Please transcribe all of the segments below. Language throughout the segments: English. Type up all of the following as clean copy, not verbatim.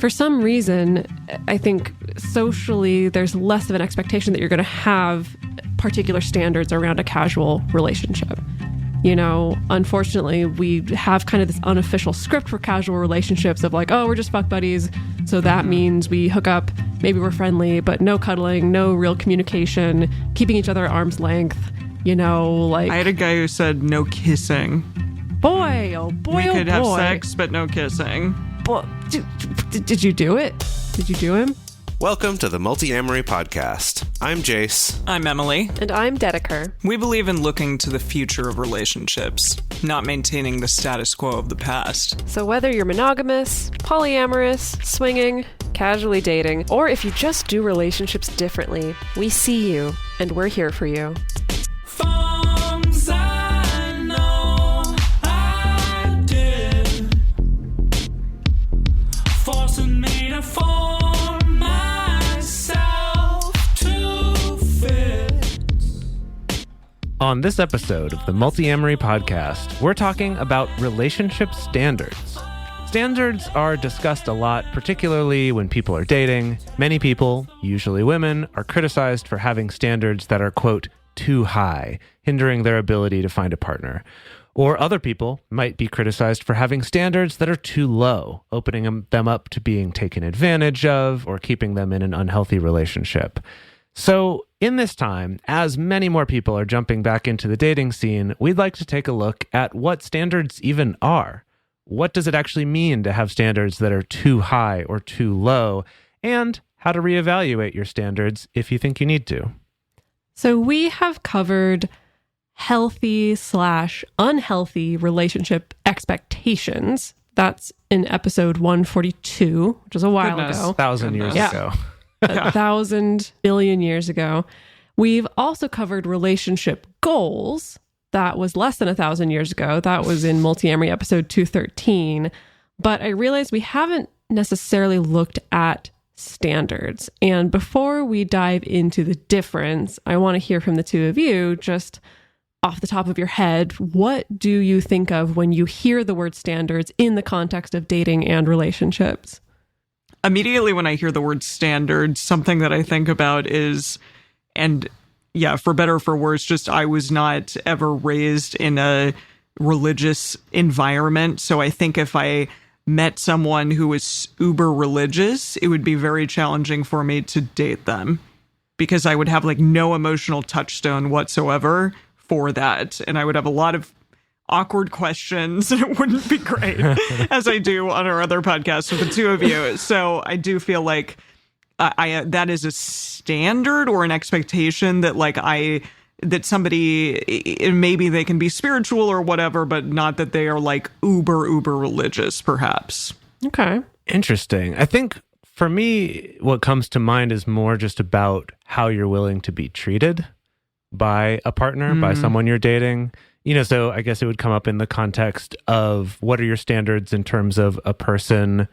For some reason, I think socially there's less of an expectation that you're going to have particular standards around a casual relationship. You know, unfortunately, we have kind of this unofficial script for casual relationships of like, oh, we're just fuck buddies. So that means we hook up, maybe we're friendly, but no cuddling, no real communication, keeping each other at arm's length, you know, like... I had a guy who said no kissing. Boy, oh boy, we could have sex, but no kissing. But did you do it? Did you do him? Welcome to the Multi-Amory Podcast. I'm Jace. I'm Emily. And I'm Dedeker. We believe in looking to the future of relationships, not maintaining the status quo of the past. So whether you're monogamous, polyamorous, swinging, casually dating, or if you just do relationships differently, we see you, and we're here for you. On this episode of the Multi-Amory Podcast, we're talking about relationship standards. Standards are discussed a lot, particularly when people are dating. Many people, usually women, are criticized for having standards that are, quote, too high, hindering their ability to find a partner. Or other people might be criticized for having standards that are too low, opening them up to being taken advantage of or keeping them in an unhealthy relationship. So in this time, as many more people are jumping back into the dating scene, we'd like to take a look at what standards even are. What does it actually mean to have standards that are too high or too low, and how to reevaluate your standards if you think you need to. So we have covered healthy/unhealthy relationship expectations. That's in episode 142, which was a while ago. 1,000 years ago. 1,000 billion years ago. We've also covered relationship goals. That was less than 1,000 years ago. That was in Multi-Amory episode 213. But I realized we haven't necessarily looked at standards. And before we dive into the difference, I want to hear from the two of you, just off the top of your head, what do you think of when you hear the word standards in the context of dating and relationships? Immediately when I hear the word standards, something that I think about is, and yeah, for better or for worse, just I was not ever raised in a religious environment. So I think if I met someone who was uber religious, it would be very challenging for me to date them because I would have like no emotional touchstone whatsoever for that. And I would have a lot of awkward questions, and it wouldn't be great as I do on our other podcast with the two of you. So I do feel like that is a standard or an expectation that that somebody, maybe they can be spiritual or whatever, but not that they are like uber religious, perhaps. Okay. Interesting. I think for me, what comes to mind is more just about how you're willing to be treated by a partner, by someone you're dating. You know, so I guess it would come up in the context of what are your standards in terms of a person,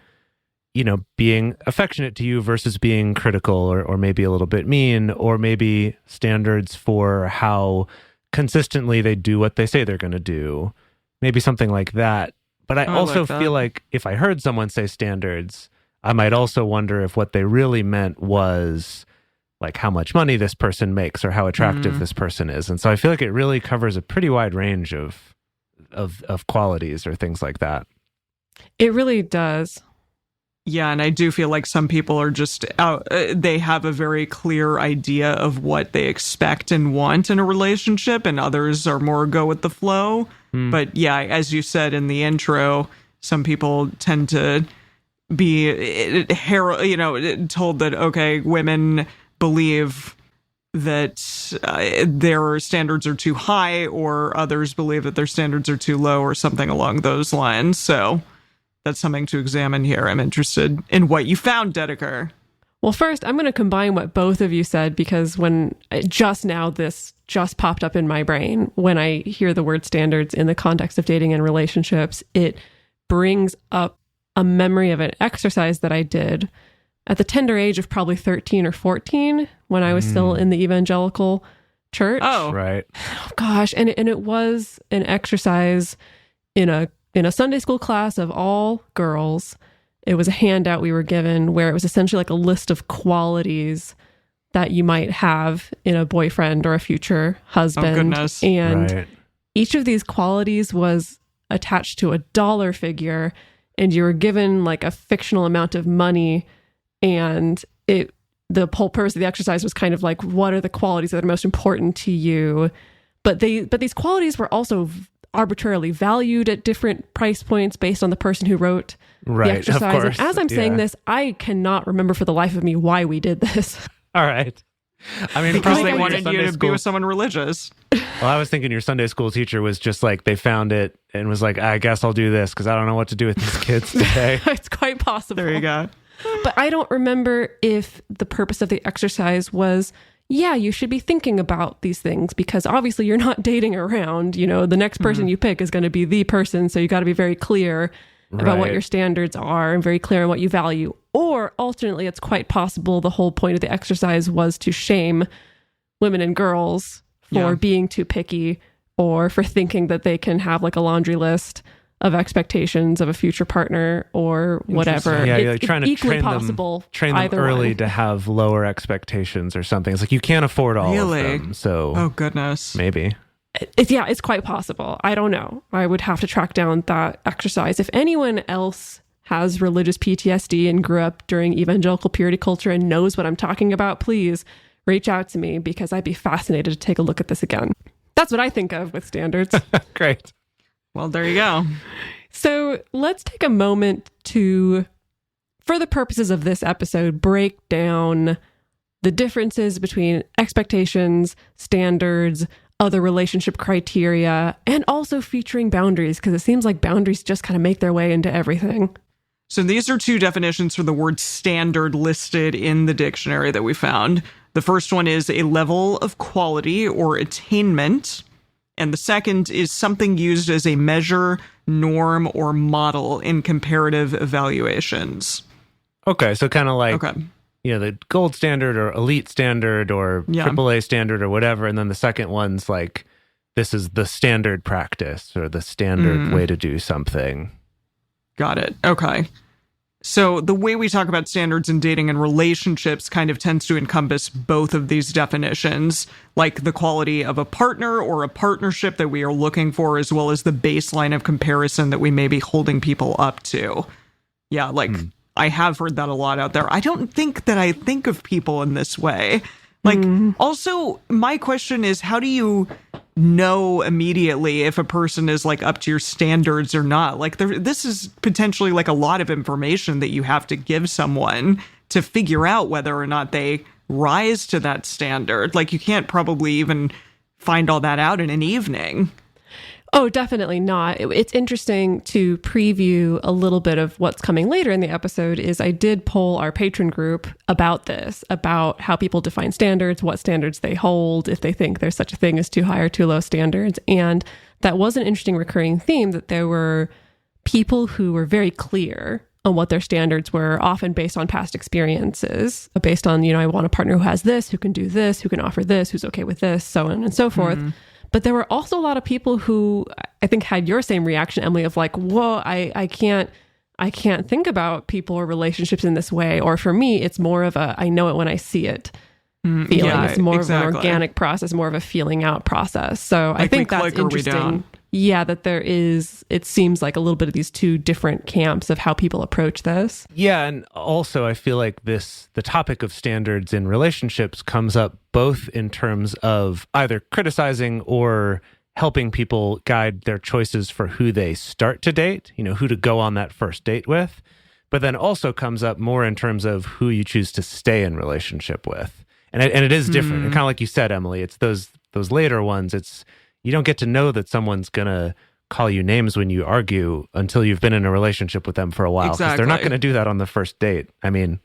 you know, being affectionate to you versus being critical or maybe a little bit mean, or maybe standards for how consistently they do what they say they're going to do, maybe something like that. But I also feel like if I heard someone say standards, I might also wonder if what they really meant was like how much money this person makes or how attractive this person is. And so I feel like it really covers a pretty wide range of qualities or things like that. It really does. Yeah, and I do feel like some people are just out, they have a very clear idea of what they expect and want in a relationship, and others are more go with the flow. But yeah, as you said in the intro, some people tend to be told that, okay, women believe that their standards are too high, or others believe that their standards are too low, or something along those lines. So that's something to examine here. I'm interested in what you found, Dedeker. Well, first, I'm going to combine what both of you said, because when just now this just popped up in my brain, when I hear the word standards in the context of dating and relationships, it brings up a memory of an exercise that I did at the tender age of probably 13 or 14 when I was still in the evangelical church. Oh, right. Oh, gosh. And it was an exercise in a Sunday school class of all girls. It was a handout we were given where it was essentially like a list of qualities that you might have in a boyfriend or a future husband. Oh, goodness. And each of these qualities was attached to a dollar figure, and you were given like a fictional amount of money. And the whole purpose of the exercise was kind of like, what are the qualities that are most important to you? But these qualities were also arbitrarily valued at different price points based on the person who wrote the exercise. Of course. And as I'm saying this, I cannot remember for the life of me why we did this. All right. I mean, because they wanted you to be with someone religious. Well, I was thinking your Sunday school teacher was just like, they found it and was like, I guess I'll do this because I don't know what to do with these kids today. It's quite possible. There you go. But I don't remember if the purpose of the exercise was, yeah, you should be thinking about these things because obviously you're not dating around. You know, the next person you pick is going to be the person. So you got to be very clear about what your standards are and very clear on what you value. Or alternately, it's quite possible the whole point of the exercise was to shame women and girls for being too picky or for thinking that they can have like a laundry list of expectations of a future partner or whatever. Yeah, you're like trying to train them early way. To have lower expectations or something. It's like you can't afford all of them. So, oh goodness, maybe. It's quite possible. I don't know. I would have to track down that exercise. If anyone else has religious PTSD and grew up during evangelical purity culture and knows what I'm talking about, please reach out to me because I'd be fascinated to take a look at this again. That's what I think of with standards. Great. Well, there you go. So let's take a moment to, for the purposes of this episode, break down the differences between expectations, standards, other relationship criteria, and also featuring boundaries, because it seems like boundaries just kind of make their way into everything. So these are two definitions for the word standard listed in the dictionary that we found. The first one is a level of quality or attainment. And the second is something used as a measure, norm, or model in comparative evaluations. Okay, so kind of like, the gold standard or elite standard or AAA standard or whatever. And then the second one's like, this is the standard practice or the standard way to do something. Got it. Okay. So the way we talk about standards in dating and relationships kind of tends to encompass both of these definitions, like the quality of a partner or a partnership that we are looking for, as well as the baseline of comparison that we may be holding people up to. Yeah, like I have heard that a lot out there. I don't think that I think of people in this way. Like, also, my question is, how do you know immediately if a person is like up to your standards or not? Like, this is potentially like a lot of information that you have to give someone to figure out whether or not they rise to that standard. Like, you can't probably even find all that out in an evening. Oh, definitely not. It's interesting to preview a little bit of what's coming later in the episode. Is I did poll our patron group about this, about how people define standards, what standards they hold, if they think there's such a thing as too high or too low standards. And that was an interesting recurring theme, that there were people who were very clear on what their standards were, often based on past experiences, based on, I want a partner who has this, who can do this, who can offer this, who's okay with this, so on and so forth. But there were also a lot of people who I think had your same reaction, Emily, of like, whoa, I can't think about people or relationships in this way. Or for me, it's more of a, I know it when I see it feeling. It's more of an organic process, more of a feeling out process. So like I think that's interesting. Yeah, that it seems like a little bit of these two different camps of how people approach this. Yeah, and also I feel like the topic of standards in relationships comes up both in terms of either criticizing or helping people guide their choices for who they start to date, who to go on that first date with, but then also comes up more in terms of who you choose to stay in relationship with. And it is different. And kind of like you said, Emily, it's those later ones, you don't get to know that someone's going to call you names when you argue until you've been in a relationship with them for a while. Because they're not going to do that on the first date. I mean,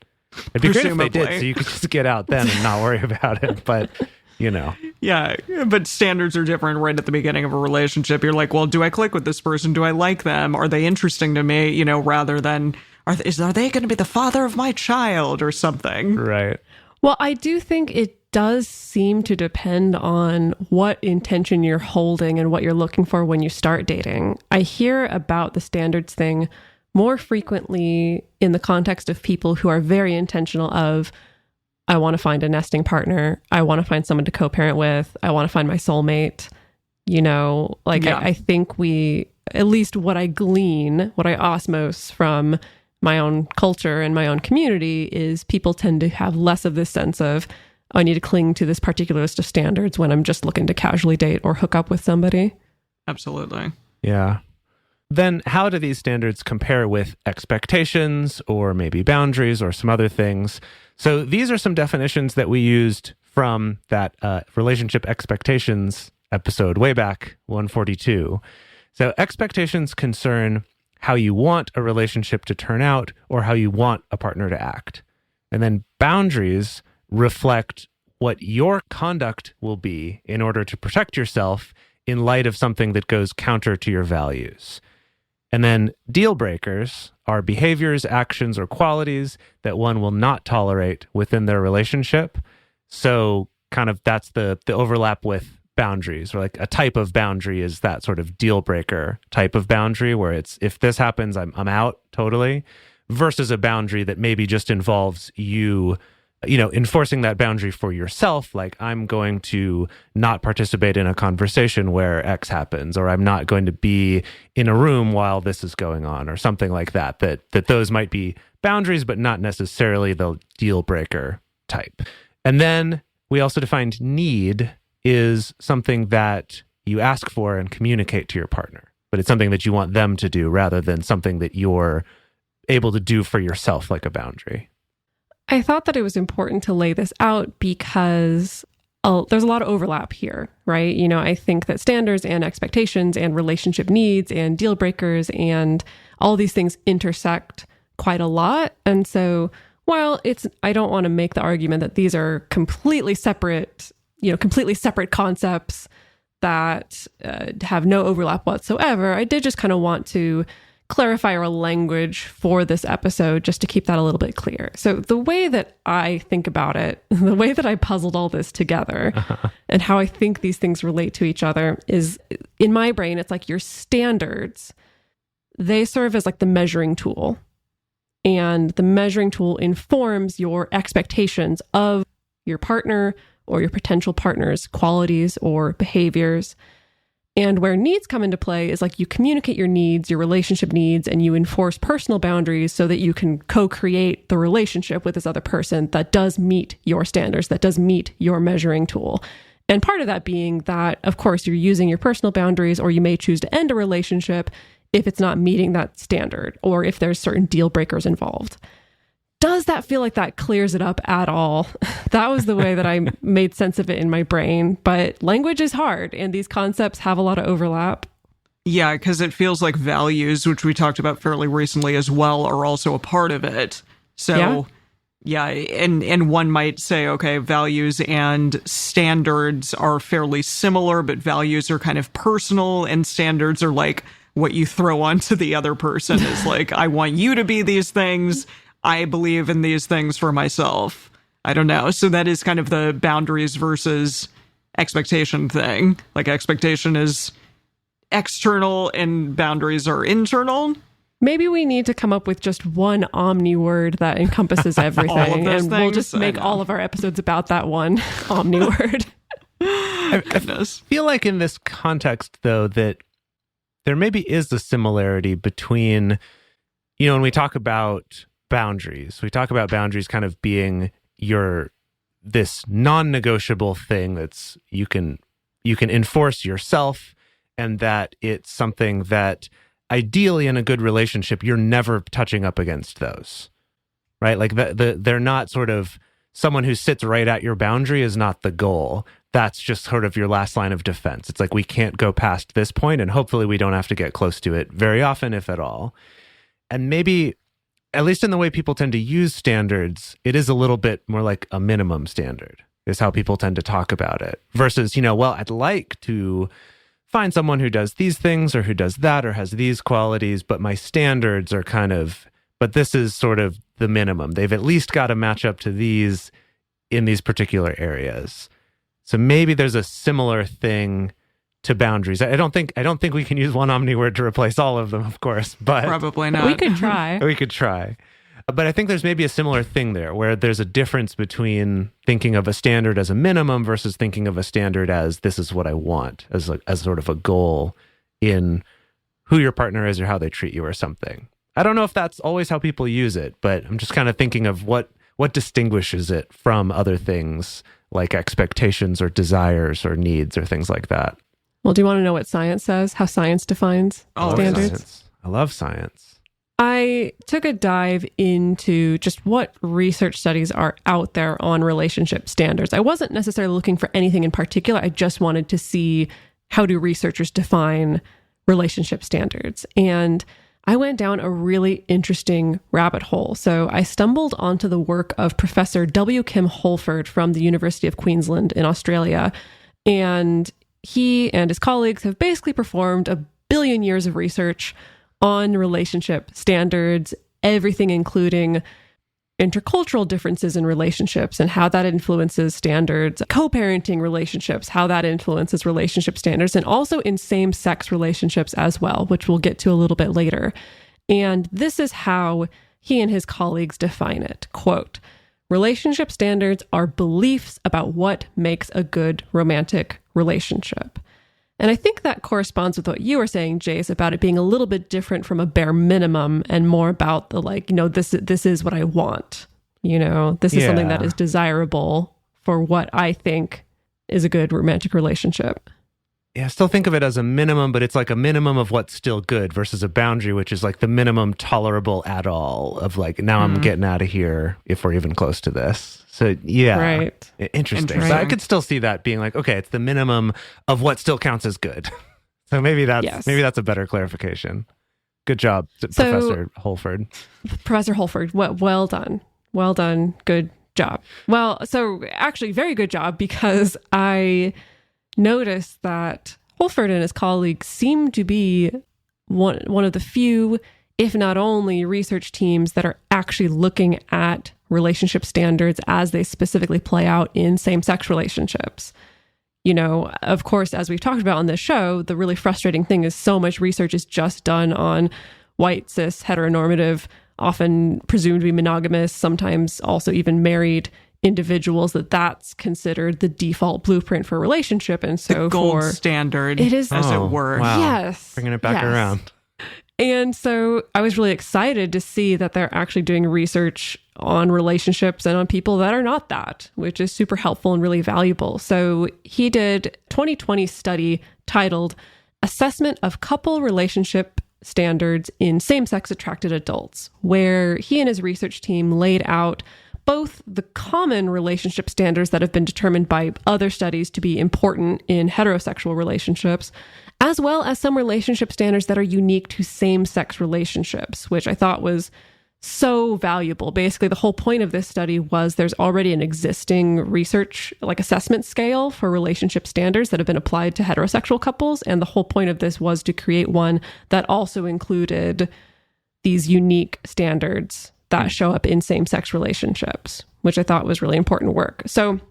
it'd be great if they did, so you could just get out then and not worry about it. But, Yeah, but standards are different right at the beginning of a relationship. You're like, well, do I click with this person? Do I like them? Are they interesting to me? Rather than, are they going to be the father of my child or something? Right. Well, I do think it does seem to depend on what intention you're holding and what you're looking for when you start dating. I hear about the standards thing more frequently in the context of people who are very intentional of, I want to find a nesting partner. I want to find someone to co-parent with. I want to find my soulmate. I think we, at least what I glean, what I osmose from my own culture and my own community is people tend to have less of this sense of, I need to cling to this particular list of standards when I'm just looking to casually date or hook up with somebody. Absolutely. Yeah. Then how do these standards compare with expectations or maybe boundaries or some other things? So these are some definitions that we used from that relationship expectations episode way back, 142. So expectations concern how you want a relationship to turn out or how you want a partner to act. And then boundaries reflect what your conduct will be in order to protect yourself in light of something that goes counter to your values. And then deal breakers are behaviors, actions, or qualities that one will not tolerate within their relationship. So kind of that's the overlap with boundaries, or like a type of boundary is that sort of deal breaker type of boundary where it's, if this happens, I'm out totally, versus a boundary that maybe just involves you enforcing that boundary for yourself, like I'm going to not participate in a conversation where X happens, or I'm not going to be in a room while this is going on, or something like that, that those might be boundaries, but not necessarily the deal breaker type. And then we also defined need is something that you ask for and communicate to your partner, but it's something that you want them to do rather than something that you're able to do for yourself, like a boundary. I thought that it was important to lay this out because there's a lot of overlap here, right? I think that standards and expectations and relationship needs and deal breakers and all these things intersect quite a lot. And so while I don't want to make the argument that these are completely separate concepts that have no overlap whatsoever, I did just kind of want to clarify our language for this episode just to keep that a little bit clear. So the way that I think about it, the way that I puzzled all this together and how I think these things relate to each other is, in my brain, it's like your standards, they serve as like the measuring tool. And the measuring tool informs your expectations of your partner or your potential partner's qualities or behaviors. And where needs come into play is like you communicate your needs, your relationship needs, and you enforce personal boundaries so that you can co-create the relationship with this other person that does meet your standards, that does meet your measuring tool. And part of that being that, of course, you're using your personal boundaries, or you may choose to end a relationship if it's not meeting that standard, or if there's certain deal breakers involved. Does that feel like that clears it up at all? That was the way that I made sense of it in my brain. But language is hard, and these concepts have a lot of overlap. Yeah, because it feels like values, which we talked about fairly recently as well, are also a part of it. So, yeah, and one might say, okay, values and standards are fairly similar, but values are kind of personal, and standards are like what you throw onto the other person is like, I want you to be these things. I believe in these things for myself. I don't know. So that is kind of the boundaries versus expectation thing. Like expectation is external and boundaries are internal. Maybe we need to come up with just one omni word that encompasses everything. And we'll just make all of our episodes about that one omni word. I feel like in this context, though, that there maybe is a similarity between, when we talk about boundaries, we talk about boundaries kind of being this non-negotiable thing that's you can enforce yourself, and that it's something that ideally in a good relationship you're never touching up against those, right? Like they're not sort of someone who sits right at your boundary is not the goal. That's just sort of your last line of defense. It's like we can't go past this point, and hopefully we don't have to get close to it very often, if at all. And maybe, at least in the way people tend to use standards, it is a little bit more like a minimum standard, is how people tend to talk about it. Versus, well, I'd like to find someone who does these things or who does that or has these qualities, but my standards are but this is sort of the minimum. They've at least got to match up to these in these particular areas. So maybe there's a similar thing to boundaries. I don't think we can use one Omni word to replace all of them, of course, but Probably not. We could try. we could try. But I think there's maybe a similar thing there where there's a difference between thinking of a standard as a minimum versus thinking of a standard as this is what I want, as sort of a goal in who your partner is or how they treat you or something. I don't know if that's always how people use it, but I'm just kind of thinking of what distinguishes it from other things like expectations or desires or needs or things like that. Well, do you want to know what science says? How science defines standards? Science. I love science. I took a dive into just what research studies are out there on relationship standards. I wasn't necessarily looking for anything in particular. I just wanted to see how do researchers define relationship standards. And I went down a really interesting rabbit hole. So I stumbled onto the work of Professor W. Kim Holford from the University of Queensland in Australia. And he and his colleagues have basically performed 1 billion years of research on relationship standards, everything including intercultural differences in relationships and how that influences standards, co-parenting relationships, how that influences relationship standards, and also in same-sex relationships as well, which we'll get to a little bit later. And this is how he and his colleagues define it. Quote, relationship standards are beliefs about what makes a good romantic relationship. And I think that corresponds with what you were saying, Jace, about it being a little bit different from a bare minimum and more about the this is what I want. This is something that is desirable for what I think is a good romantic relationship. Yeah, I still think of it as a minimum, but it's like a minimum of what's still good versus a boundary, which is like the minimum tolerable at all of like, now I'm getting out of here if we're even close to this. So yeah, right. Interesting. So I could still see that being like, okay, it's the minimum of what still counts as good. So maybe that's a better clarification. Good job, Professor Holford. Professor Holford, well done. Well done. Good job. Well, so actually very good job, because I noticed that Holford and his colleagues seem to be one of the few, if not only, research teams that are actually looking at relationship standards as they specifically play out in same-sex relationships. Of course, as we've talked about on this show, the really frustrating thing is so much research is just done on white, cis, heteronormative, often presumed to be monogamous, sometimes also even married individuals, that's considered the default blueprint for a relationship. And so the gold standard, it is, as it were. Wow. Yes. Bringing it back around. And so I was really excited to see that they're actually doing research on relationships and on people that are not that, which is super helpful and really valuable. So he did a 2020 study titled Assessment of Couple Relationship Standards in Same-Sex Attracted Adults, where he and his research team laid out both the common relationship standards that have been determined by other studies to be important in heterosexual relationships, as well as some relationship standards that are unique to same-sex relationships, which I thought was so valuable. Basically, the whole point of this study was there's already an existing research, like assessment scale for relationship standards that have been applied to heterosexual couples. And the whole point of this was to create one that also included these unique standards that show up in same-sex relationships, which I thought was really important work. So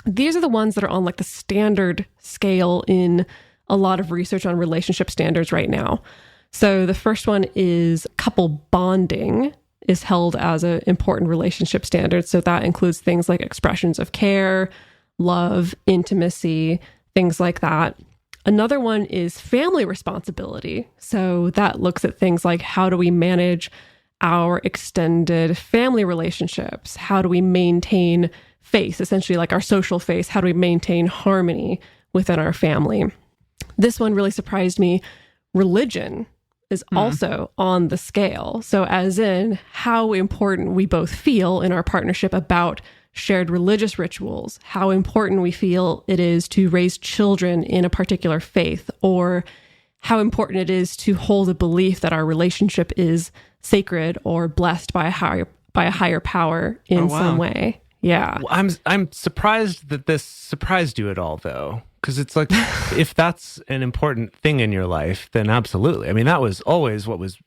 these are the ones that are on like the standard scale in a lot of research on relationship standards right now. So the first one is couple bonding is held as an important relationship standard. So that includes things like expressions of care, love, intimacy, things like that. Another one is family responsibility. So that looks at things like how do we manage our extended family relationships? How do we maintain face, essentially like our social face? How do we maintain harmony within our family? This one really surprised me. Religion is also on the scale. So as in how important we both feel in our partnership about shared religious rituals, how important we feel it is to raise children in a particular faith, or how important it is to hold a belief that our relationship is sacred or blessed by a higher power in some way. Yeah. Well, I'm surprised that this surprised you at all, though. Because it's like, if that's an important thing in your life, then absolutely. I mean, that was always what was,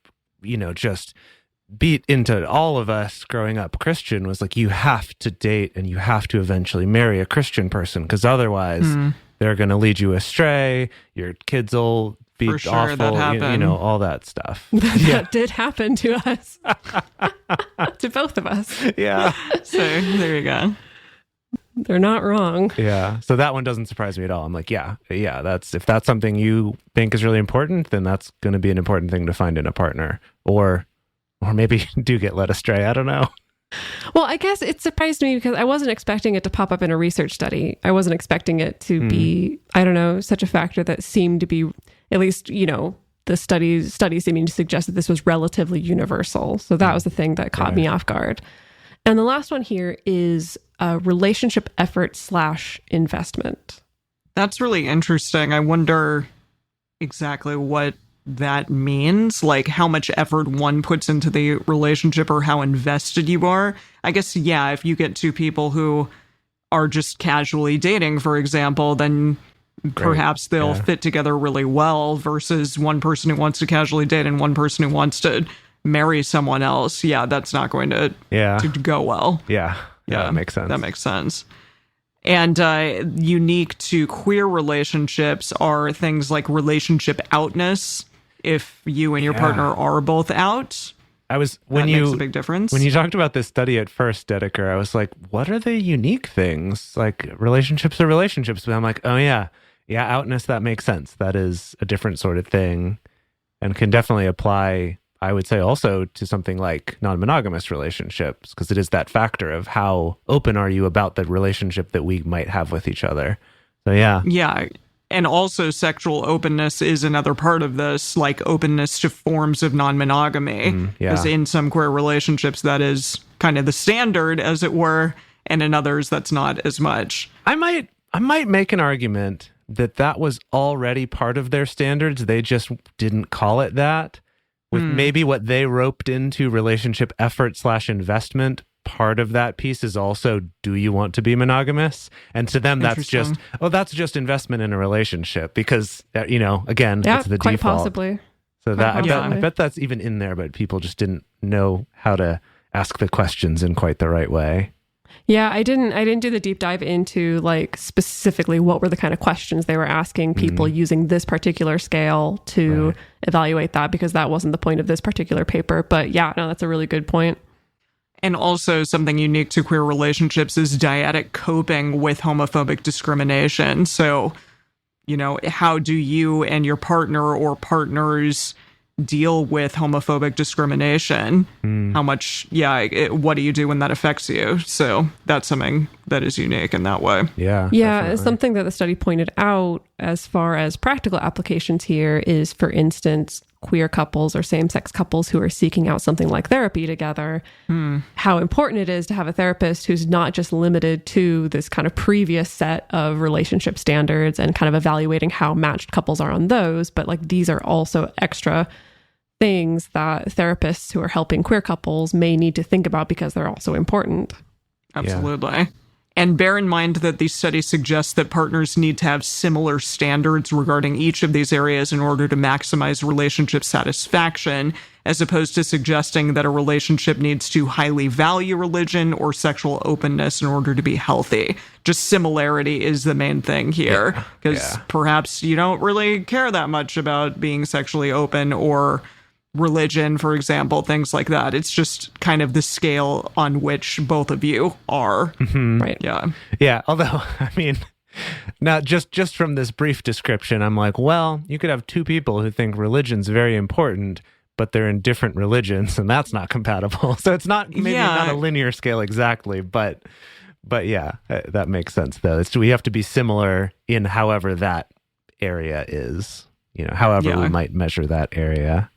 just beat into all of us growing up Christian, was like, you have to date and you have to eventually marry a Christian person, because otherwise they're going to lead you astray. Your kids will be For sure, awful. that happened. You know, all that stuff. That did happen to us, to both of us. Yeah. So there you go. They're not wrong. Yeah. So that one doesn't surprise me at all. I'm like, yeah, if that's something you think is really important, then that's going to be an important thing to find in a partner. Or maybe do get led astray. I don't know. Well, I guess it surprised me because I wasn't expecting it to pop up in a research study. I wasn't expecting it to be, I don't know, such a factor that seemed to be, at least, you know, the studies seeming to suggest that this was relatively universal. So that was the thing that caught me off guard. And the last one here is relationship effort / investment. That's really interesting. I wonder exactly what that means, like how much effort one puts into the relationship or how invested you are. I guess, yeah, if you get two people who are just casually dating, for example, then perhaps they'll fit together really well versus one person who wants to casually date and one person who wants to marry someone else. Yeah, that's not going to go well. Yeah, that makes sense. That makes sense. And unique to queer relationships are things like relationship outness. If you and your partner are both out, makes a big difference. When you talked about this study at first, Dedeker, I was like, what are the unique things? Like relationships are relationships. But I'm like, oh yeah, outness, that makes sense. That is a different sort of thing and can definitely apply, I would say, also to something like non-monogamous relationships, because it is that factor of how open are you about the relationship that we might have with each other. So yeah. Yeah. And also sexual openness is another part of this, like openness to forms of non-monogamy. Because in some queer relationships, that is kind of the standard, as it were, and in others, that's not as much. I might make an argument that was already part of their standards. They just didn't call it that. With maybe what they roped into relationship effort / investment, part of that piece is also, do you want to be monogamous? And to them, that's just investment in a relationship because, again, it's the quite default. Possibly. So that I bet that's even in there, but people just didn't know how to ask the questions in quite the right way. Yeah, I didn't do the deep dive into like specifically what were the kind of questions they were asking people using this particular scale to evaluate that, because that wasn't the point of this particular paper. But yeah, no, that's a really good point. And also something unique to queer relationships is dyadic coping with homophobic discrimination. So, how do you and your partner or partners deal with homophobic discrimination? How much, what do you do when that affects you? So that's something that is unique in that way. Yeah, definitely. Something that the study pointed out as far as practical applications here is, for instance, queer couples or same-sex couples who are seeking out something like therapy together, how important it is to have a therapist who's not just limited to this kind of previous set of relationship standards and kind of evaluating how matched couples are on those, but like these are also extra things that therapists who are helping queer couples may need to think about because they're also important. Absolutely. Yeah. And bear in mind that these studies suggest that partners need to have similar standards regarding each of these areas in order to maximize relationship satisfaction, as opposed to suggesting that a relationship needs to highly value religion or sexual openness in order to be healthy. Just similarity is the main thing here, because perhaps you don't really care that much about being sexually open or religion, for example, things like that. It's just kind of the scale on which both of you are. Right. Yeah. Although, I mean, now just from this brief description, I'm like, well, you could have two people who think religion's very important, but they're in different religions, and that's not compatible. So it's not not a linear scale exactly, but yeah, that makes sense though. We have to be similar in however that area is, however we might measure that area.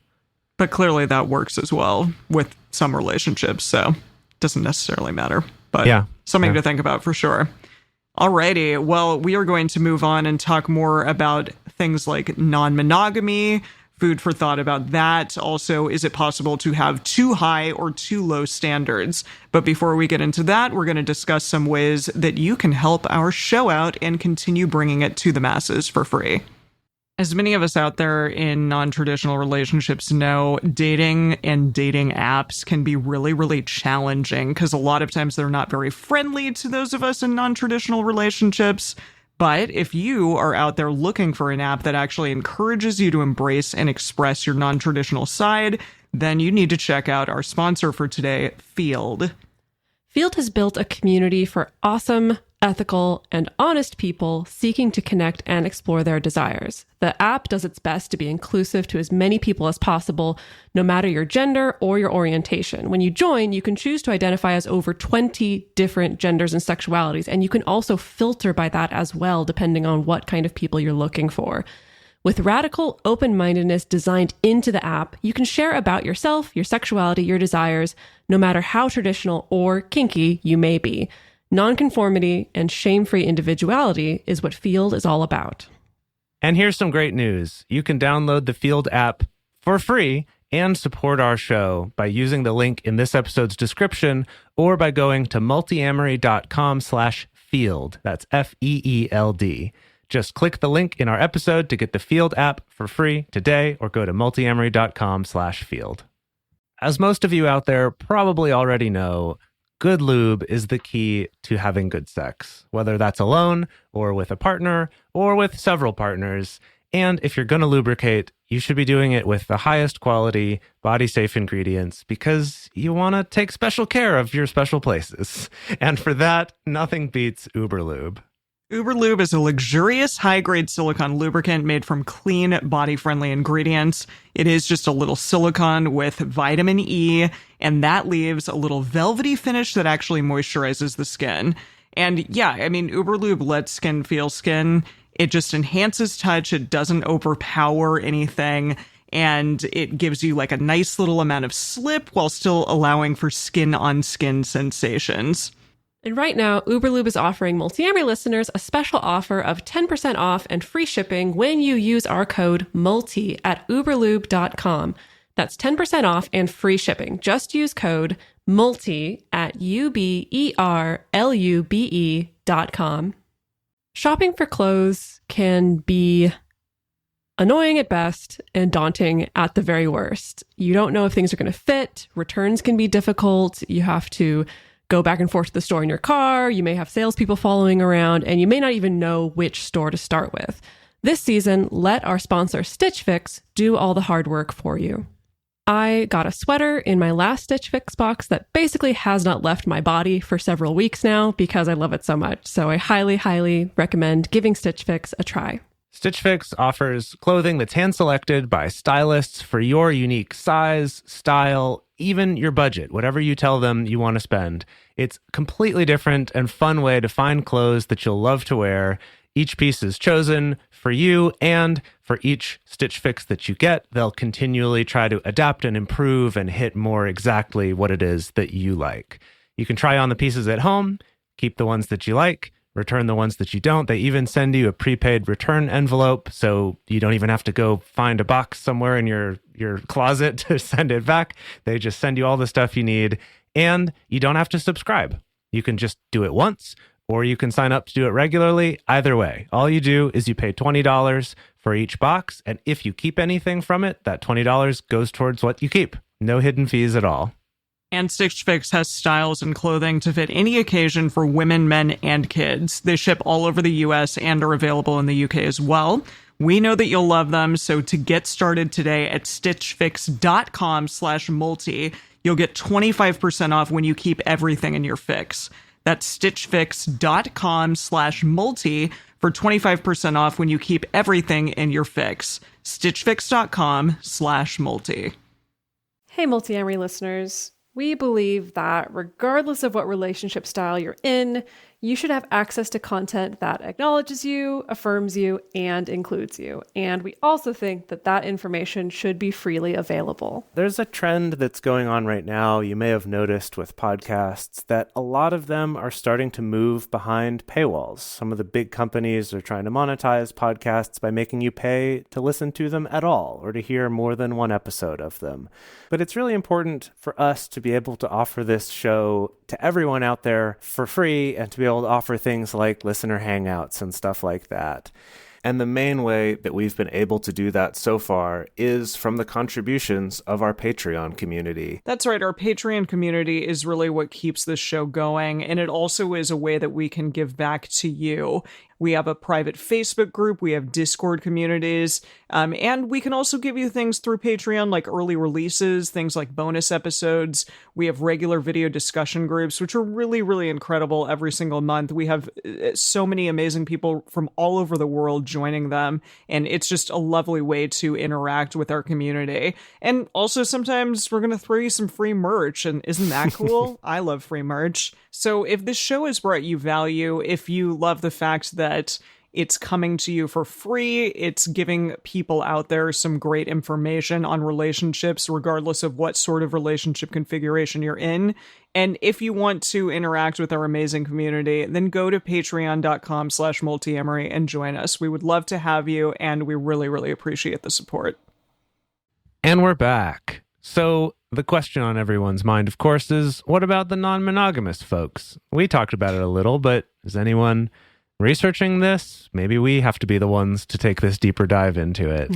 But clearly that works as well with some relationships, so it doesn't necessarily matter. But something to think about for sure. Alrighty, well, we are going to move on and talk more about things like non-monogamy, food for thought about that. Also, is it possible to have too high or too low standards? But before we get into that, we're going to discuss some ways that you can help our show out and continue bringing it to the masses for free. As many of us out there in non-traditional relationships know, dating and dating apps can be really, really challenging because a lot of times they're not very friendly to those of us in non-traditional relationships. But if you are out there looking for an app that actually encourages you to embrace and express your non-traditional side, then you need to check out our sponsor for today, Field. Field has built a community for awesome, ethical, and honest people seeking to connect and explore their desires. The app does its best to be inclusive to as many people as possible, no matter your gender or your orientation. When you join, you can choose to identify as over 20 different genders and sexualities, and you can also filter by that as well, depending on what kind of people you're looking for. With radical open-mindedness designed into the app, you can share about yourself, your sexuality, your desires, no matter how traditional or kinky you may be. Nonconformity and shame-free individuality is what Field is all about. And here's some great news. You can download the Field app for free and support our show by using the link in this episode's description or by going to multiamory.com/field. That's FEELD. Just click the link in our episode to get the Field app for free today or go to multiamory.com/field. As most of you out there probably already know, good lube is the key to having good sex, whether that's alone or with a partner or with several partners. And if you're going to lubricate, you should be doing it with the highest quality, body-safe ingredients because you want to take special care of your special places. And for that, nothing beats Uberlube. Uberlube is a luxurious, high-grade silicone lubricant made from clean, body-friendly ingredients. It is just a little silicone with vitamin E, and that leaves a little velvety finish that actually moisturizes the skin. And yeah, I mean, Uberlube lets skin feel skin. It just enhances touch. It doesn't overpower anything. And it gives you like a nice little amount of slip while still allowing for skin-on-skin sensations. And right now, Uberlube is offering Multiamory listeners a special offer of 10% off and free shipping when you use our code MULTI at uberlube.com. That's 10% off and free shipping. Just use code MULTI at uberlube.com. Shopping for clothes can be annoying at best and daunting at the very worst. You don't know if things are going to fit. Returns can be difficult. You have to go back and forth to the store in your car. You may have salespeople following around, and you may not even know which store to start with. This season, let our sponsor Stitch Fix do all the hard work for you. I got a sweater in my last Stitch Fix box that basically has not left my body for several weeks now because I love it so much. So I highly, highly recommend giving Stitch Fix a try. Stitch Fix offers clothing that's hand-selected by stylists for your unique size, style, even your budget, whatever you tell them you want to spend. It's a completely different and fun way to find clothes that you'll love to wear. Each piece is chosen for you, and for each Stitch Fix that you get, they'll continually try to adapt and improve and hit more exactly what it is that you like. You can try on the pieces at home, keep the ones that you like, return the ones that you don't. They even send you a prepaid return envelope, so you don't even have to go find a box somewhere in your closet to send it back. They just send you all the stuff you need, and you don't have to subscribe. You can just do it once, or you can sign up to do it regularly. Either way, all you do is you pay $20 for each box, and if you keep anything from it, that $20 goes towards what you keep. No hidden fees at all. And Stitch Fix has styles and clothing to fit any occasion for women, men, and kids. They ship all over the US and are available in the UK as well. We know that you'll love them, so to get started today at stitchfix.com/multi, you'll get 25% off when you keep everything in your fix. That's stitchfix.com/multi for 25% off when you keep everything in your fix. stitchfix.com/multi. Hey, Multiamory listeners. We believe that regardless of what relationship style you're in, you should have access to content that acknowledges you, affirms you, and includes you. And we also think that that information should be freely available. There's a trend that's going on right now, you may have noticed with podcasts, that a lot of them are starting to move behind paywalls. Some of the big companies are trying to monetize podcasts by making you pay to listen to them at all or to hear more than one episode of them. But it's really important for us to be able to offer this show to everyone out there for free and to be able to offer things like listener hangouts and stuff like that. And the main way that we've been able to do that so far is from the contributions of our Patreon community. That's right. Our Patreon community is really what keeps this show going. And it also is a way that we can give back to you. We have a private Facebook group. We have Discord communities. And we can also give you things through Patreon, like early releases, things like bonus episodes. We have regular video discussion groups, which are really, really incredible every single month. We have so many amazing people from all over the world joining them. And it's just a lovely way to interact with our community. And also sometimes we're going to throw you some free merch. And isn't that cool? I love free merch. So if this show has brought you value, if you love the fact that it's coming to you for free, it's giving people out there some great information on relationships, regardless of what sort of relationship configuration you're in. And if you want to interact with our amazing community, then go to patreon.com/multiamory and join us. We would love to have you, and we really, really appreciate the support. And we're back. So the question on everyone's mind, of course, is what about the non-monogamous folks? We talked about it a little, but is anyone researching this? Maybe we have to be the ones to take this deeper dive into it.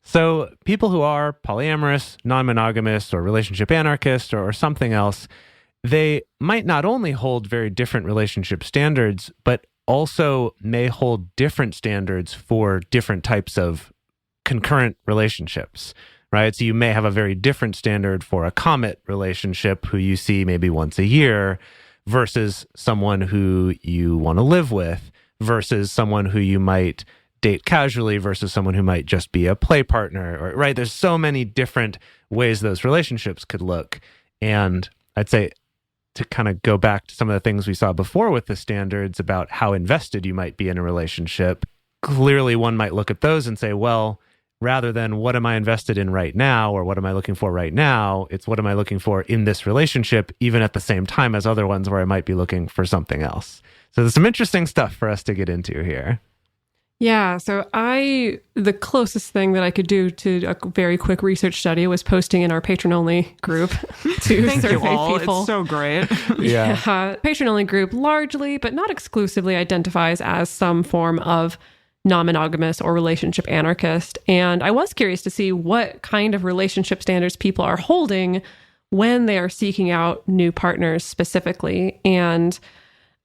So people who are polyamorous, non-monogamous, or relationship anarchist, or something else, they might not only hold very different relationship standards, but also may hold different standards for different types of concurrent relationships, right? So you may have a very different standard for a comet relationship who you see maybe once a year versus someone who you want to live with, versus someone who you might date casually versus someone who might just be a play partner, or, right? There's so many different ways those relationships could look. And I'd say to kind of go back to some of the things we saw before with the standards about how invested you might be in a relationship, clearly one might look at those and say, well, rather than what am I invested in right now or what am I looking for right now, it's what am I looking for in this relationship, even at the same time as other ones where I might be looking for something else. So there's some interesting stuff for us to get into here. Yeah, so the closest thing that I could do to a very quick research study was posting in our patron-only group to Thank survey you all. people. It's so great. Yeah. Patron-only group largely, but not exclusively, identifies as some form of non-monogamous or relationship anarchist. And I was curious to see what kind of relationship standards people are holding when they are seeking out new partners specifically. And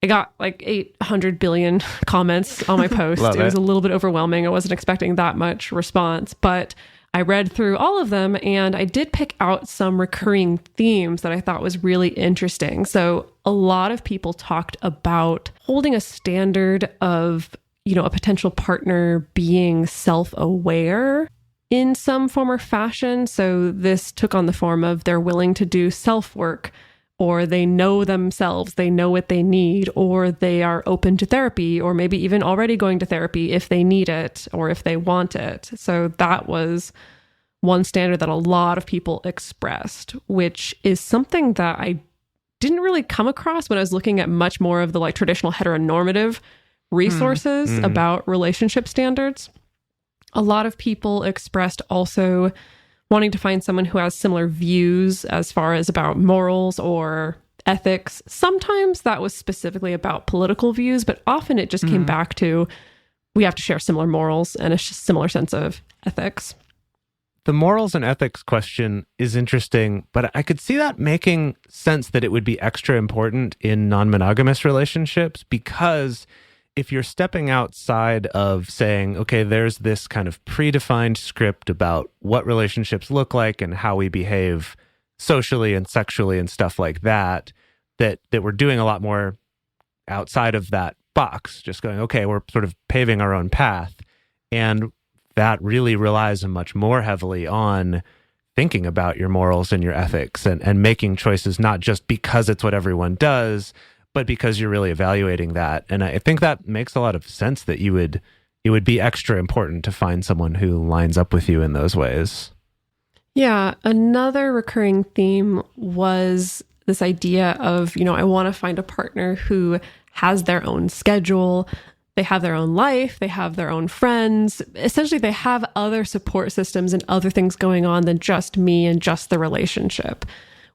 I got like 800 billion comments on my post. It was a little bit overwhelming. I wasn't expecting that much response, but I read through all of them and I did pick out some recurring themes that I thought was really interesting. So a lot of people talked about holding a standard of, a potential partner being self-aware in some form or fashion. So this took on the form of they're willing to do self-work, or they know themselves, they know what they need, or they are open to therapy, or maybe even already going to therapy if they need it or if they want it. So that was one standard that a lot of people expressed, which is something that I didn't really come across when I was looking at much more of the like traditional heteronormative resources about relationship standards. A lot of people expressed also wanting to find someone who has similar views as far as about morals or ethics. Sometimes that was specifically about political views, but often it just came back to we have to share similar morals and a similar sense of ethics. The morals and ethics question is interesting, but I could see that making sense that it would be extra important in non-monogamous relationships, because if you're stepping outside of saying, okay, there's this kind of predefined script about what relationships look like and how we behave socially and sexually and stuff like that, that we're doing a lot more outside of that box, just going, okay, we're sort of paving our own path. And that really relies much more heavily on thinking about your morals and your ethics and making choices, not just because it's what everyone does, but because you're really evaluating that. And I think that makes a lot of sense that it would be extra important to find someone who lines up with you in those ways. Yeah. Another recurring theme was this idea of, I want to find a partner who has their own schedule. They have their own life. They have their own friends. Essentially, they have other support systems and other things going on than just me and just the relationship,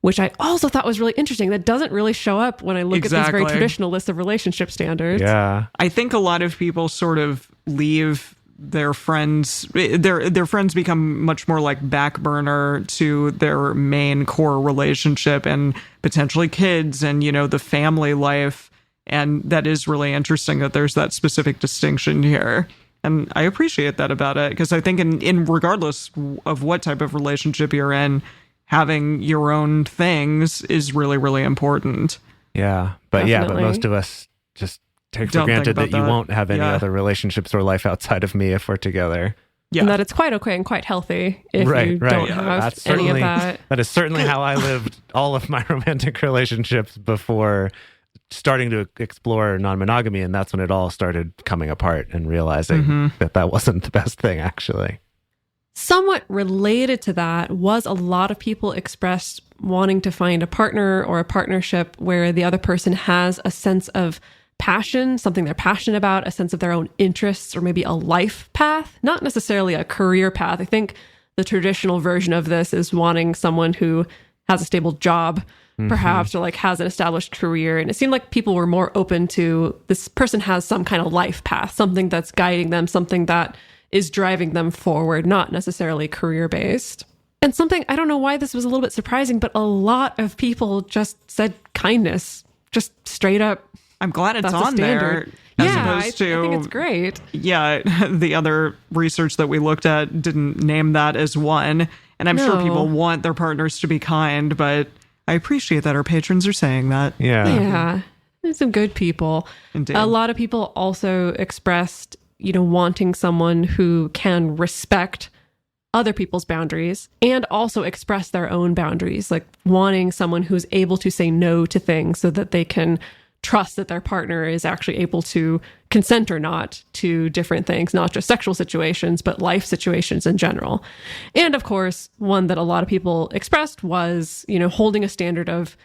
which I also thought was really interesting. That doesn't really show up when I look at these very traditional lists of relationship standards. Yeah. I think a lot of people sort of leave their friends, their friends become much more like back burner to their main core relationship and potentially kids and, the family life. And that is really interesting that there's that specific distinction here. And I appreciate that about it, because I think in regardless of what type of relationship you're in, having your own things is really, really important. Yeah. But Definitely. most of us just take for Don't think granted that about you that. won't have any Yeah. other relationships or life outside of me if we're together. Yeah. And that it's quite okay and quite healthy if you don't Yeah, have That's any of certainly that. that is certainly how I lived all of my romantic relationships before starting to explore non-monogamy, and that's when it all started coming apart and realizing that wasn't the best thing, actually. Somewhat related to that was a lot of people expressed wanting to find a partner or a partnership where the other person has a sense of passion, something they're passionate about, a sense of their own interests, or maybe a life path, not necessarily a career path. I think the traditional version of this is wanting someone who has a stable job, perhaps, or like has an established career. And it seemed like people were more open to this person has some kind of life path, something that's guiding them, something that is driving them forward, not necessarily career based. And something, I don't know why this was a little bit surprising, but a lot of people just said kindness, just straight up. I'm glad it's That's a on there. standard. As Yeah, opposed to, I think it's great. Yeah, the other research that we looked at didn't name that as one. And I'm sure No. people want their partners to be kind, but I appreciate that our patrons are saying that. Yeah, there's some good people. Indeed. A lot of people also expressed, wanting someone who can respect other people's boundaries and also express their own boundaries, like wanting someone who's able to say no to things so that they can trust that their partner is actually able to consent or not to different things, not just sexual situations, but life situations in general. And of course, one that a lot of people expressed was, holding a standard of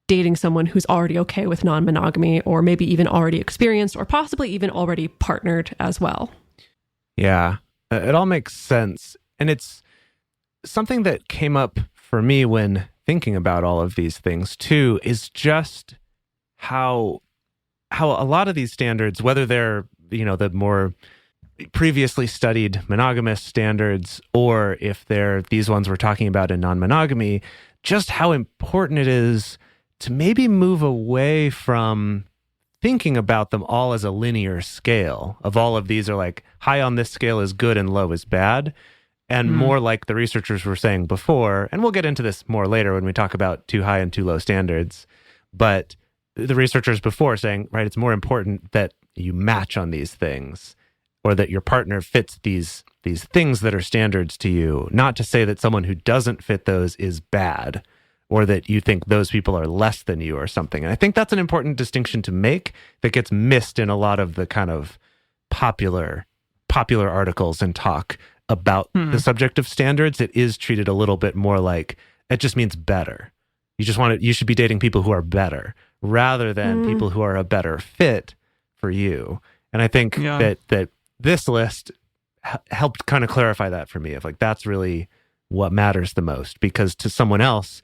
dating someone who's already okay with non-monogamy, or maybe even already experienced, or possibly even already partnered as well. Yeah, it all makes sense. And it's something that came up for me when thinking about all of these things too, is just how a lot of these standards, whether they're, the more previously studied monogamous standards, or if they're these ones we're talking about in non-monogamy, just how important it is to maybe move away from thinking about them all as a linear scale of all of these are like high on this scale is good and low is bad. And more like the researchers were saying before, and we'll get into this more later when we talk about too high and too low standards, but the researchers before saying, right, it's more important that you match on these things, or that your partner fits these things that are standards to you, not to say that someone who doesn't fit those is bad, or that you think those people are less than you or something. And I think that's an important distinction to make that gets missed in a lot of the kind of popular articles and talk about the subject of standards. It is treated a little bit more like it just means better. You should be dating people who are better rather than people who are a better fit for you. And I think that this list helped kind of clarify that for me, of like, that's really what matters the most, because to someone else,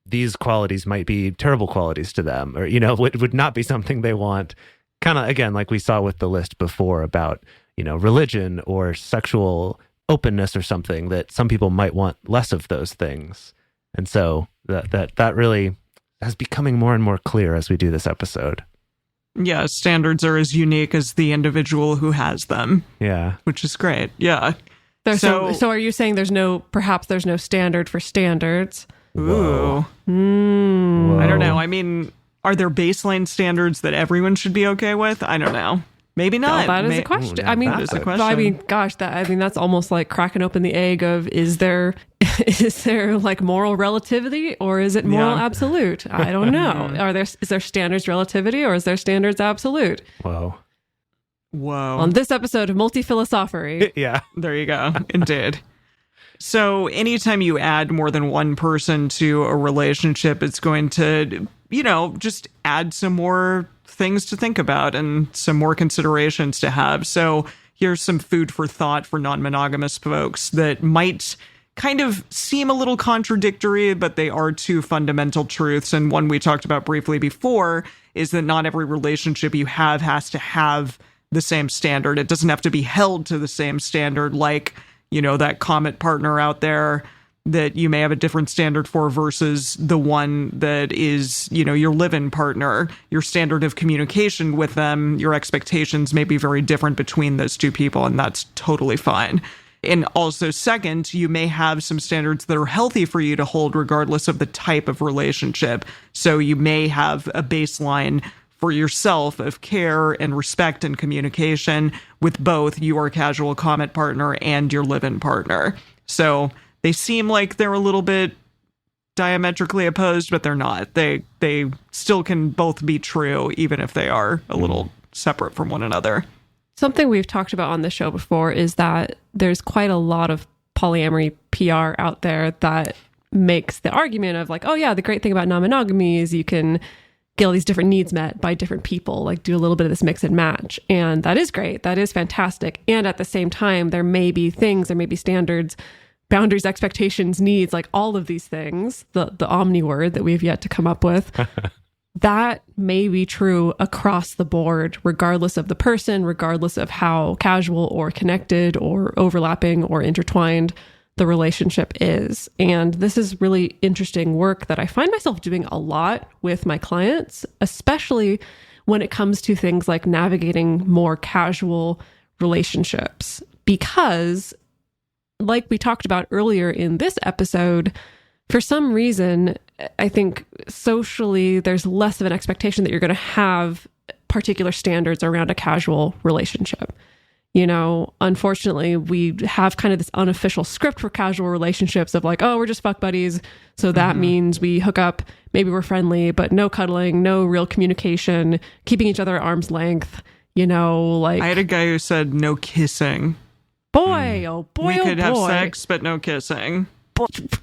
these qualities might be terrible qualities to them, or, would not be something they want. Kind of, again, like we saw with the list before about, religion or sexual openness or something, that some people might want less of those things. And so that really is becoming more and more clear as we do this episode. Yeah, standards are as unique as the individual who has them. Yeah. Which is great. Yeah. So are you saying perhaps there's no standard for standards? Ooh. Whoa. I don't know. I mean, are there baseline standards that everyone should be okay with? I don't know. Maybe not. Well, that is a question. Ooh, now that is a question. Gosh, that's almost like cracking open the egg of, is there like moral relativity, or is it moral absolute? I don't know. Is there standards relativity, or is there standards absolute? Whoa. On this episode of Multi-Philosophery. Yeah. There you go. Indeed. So anytime you add more than one person to a relationship, it's going to, just add some more things to think about and some more considerations to have. So here's some food for thought for non-monogamous folks that might kind of seem a little contradictory, but they are two fundamental truths. And one we talked about briefly before is that not every relationship you have has to have the same standard. It doesn't have to be held to the same standard, like, that comet partner out there that you may have a different standard for versus the one that is, your live-in partner. Your standard of communication with them, your expectations may be very different between those two people, and that's totally fine. And also, second, you may have some standards that are healthy for you to hold regardless of the type of relationship. So you may have a baseline for yourself of care and respect and communication with both your casual comment partner and your live-in partner. So they seem like they're a little bit diametrically opposed, but they're not. They still can both be true, even if they are a little separate from one another. Something we've talked about on the show before is that there's quite a lot of polyamory PR out there that makes the argument of like, oh yeah, the great thing about non-monogamy is you can get all these different needs met by different people, like do a little bit of this mix and match. And that is great. That is fantastic. And at the same time, there may be things, there may be standards, boundaries, expectations, needs, like all of these things, the omni word that we've yet to come up with, that may be true across the board, regardless of the person, regardless of how casual or connected or overlapping or intertwined the relationship is. And this is really interesting work that I find myself doing a lot with my clients, especially when it comes to things like navigating more casual relationships. Because, like we talked about earlier in this episode, for some reason, I think socially there's less of an expectation that you're going to have particular standards around a casual relationship. Unfortunately, we have kind of this unofficial script for casual relationships of like, oh, we're just fuck buddies. So that means we hook up, maybe we're friendly, but no cuddling, no real communication, keeping each other at arm's length, like. I had a guy who said no kissing. Boy, oh boy, we could have boy. sex, but no kissing.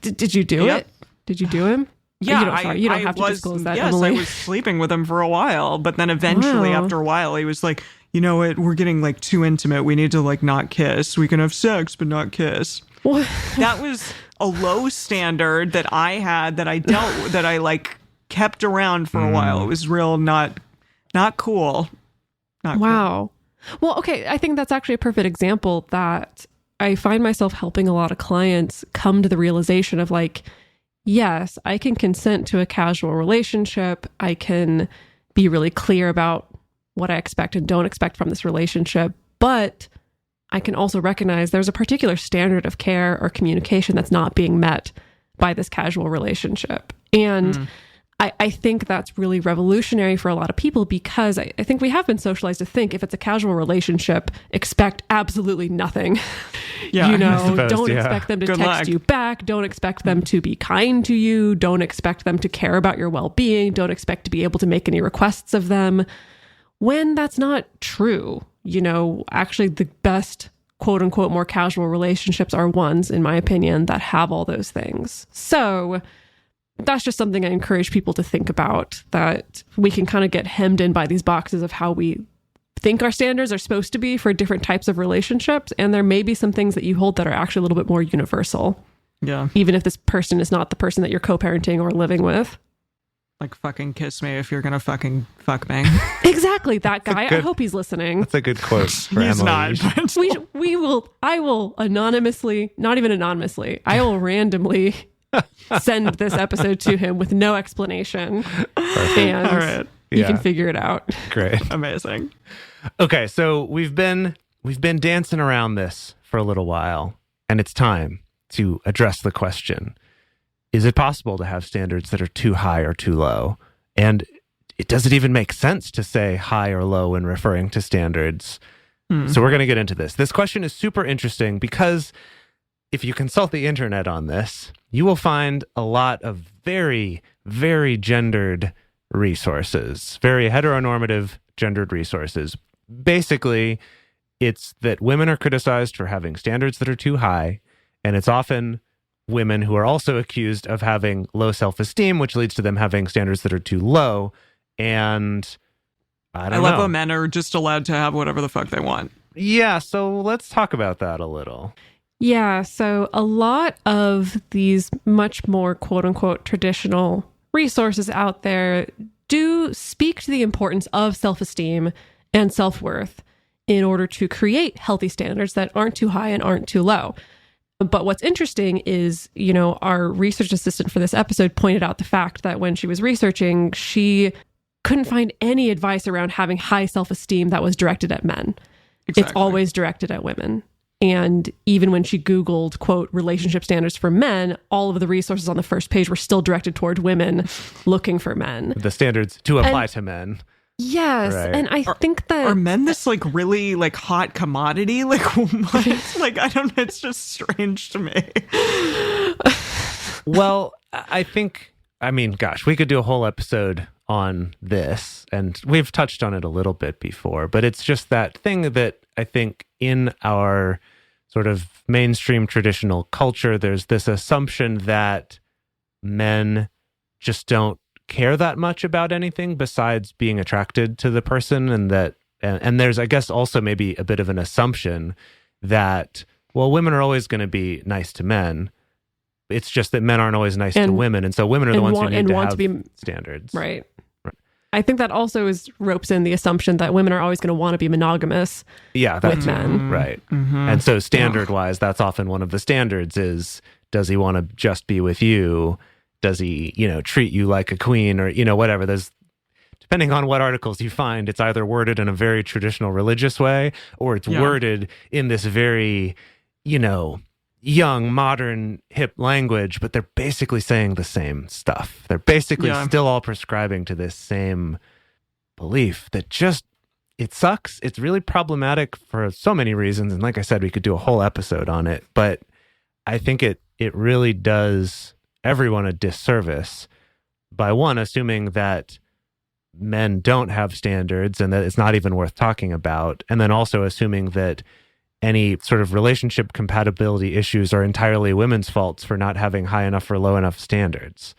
Did you do it? Did you do him? Yeah, you don't have to disclose that, yes, Emily. I was sleeping with him for a while, but then eventually, after a while, he was like, you know what, we're getting like too intimate. We need to like not kiss. We can have sex, but not kiss. That was a low standard that I had that I dealt that I like kept around for a while. It was real not cool. Wow. Well, okay. I think that's actually a perfect example that I find myself helping a lot of clients come to the realization of like, yes, I can consent to a casual relationship. I can be really clear about what I expect and don't expect from this relationship, but I can also recognize there's a particular standard of care or communication that's not being met by this casual relationship. And I think that's really revolutionary for a lot of people because I think we have been socialized to think if it's a casual relationship, expect absolutely nothing. Yeah, don't expect them to text you back. Don't expect them to be kind to you. Don't expect them to care about your well-being. Don't expect to be able to make any requests of them. When that's not true, actually the best quote unquote more casual relationships are ones, in my opinion, that have all those things. So that's just something I encourage people to think about, that we can kind of get hemmed in by these boxes of how we think our standards are supposed to be for different types of relationships. And there may be some things that you hold that are actually a little bit more universal. Yeah. Even if this person is not the person that you're co-parenting or living with. Like fucking kiss me if you're going to fucking fuck me. Exactly. That guy. I hope he's listening. That's a good quote for He's Emily. not. I will anonymously, not even anonymously, I will randomly send this episode to him with no explanation. And all right. you can figure it out. Great. Amazing. Okay, so we've been dancing around this for a little while, and it's time to address the question. Is it possible to have standards that are too high or too low? And does it even make sense to say high or low when referring to standards? So we're going to get into this. This question is super interesting because if you consult the internet on this, you will find a lot of very, very gendered resources, very heteronormative gendered resources. Basically, it's that women are criticized for having standards that are too high, and it's often women who are also accused of having low self-esteem, which leads to them having standards that are too low. And I love how men are just allowed to have whatever the fuck they want. Yeah, so let's talk about that a little. Yeah, so a lot of these much more quote-unquote traditional resources out there do speak to the importance of self-esteem and self-worth in order to create healthy standards that aren't too high and aren't too low. But what's interesting is, our research assistant for this episode pointed out the fact that when she was researching, she couldn't find any advice around having high self-esteem that was directed at men. Exactly. It's always directed at women. And even when she Googled, quote, relationship standards for men, all of the resources on the first page were still directed toward women looking for men. The standards to apply to men. Yes. Right. And I think that... Are men this like really like hot commodity? Like what? Like, I don't know. It's just strange to me. Well, I think, gosh, we could do a whole episode on this, and we've touched on it a little bit before, but it's just that thing that I think in our sort of mainstream traditional culture, there's this assumption that men just don't care that much about anything besides being attracted to the person, and that and there's, I guess, also maybe a bit of an assumption that, well, women are always going to be nice to men. It's just that men aren't always nice to women, and so women are the ones who need to have standards. Right. I think that also ropes in the assumption that women are always going to want to be monogamous with men. Right. Mm-hmm. And so standard-wise, that's often one of the standards is, does he want to just be with you? Does he, treat you like a queen or, whatever? There's, depending on what articles you find, it's either worded in a very traditional religious way or it's worded in this very, young, modern, hip language, but they're basically saying the same stuff. They're basically still all prescribing to this same belief that just, it sucks. It's really problematic for so many reasons. And like I said, we could do a whole episode on it, but I think it really does everyone a disservice by, one, assuming that men don't have standards and that it's not even worth talking about, and then also assuming that any sort of relationship compatibility issues are entirely women's faults for not having high enough or low enough standards.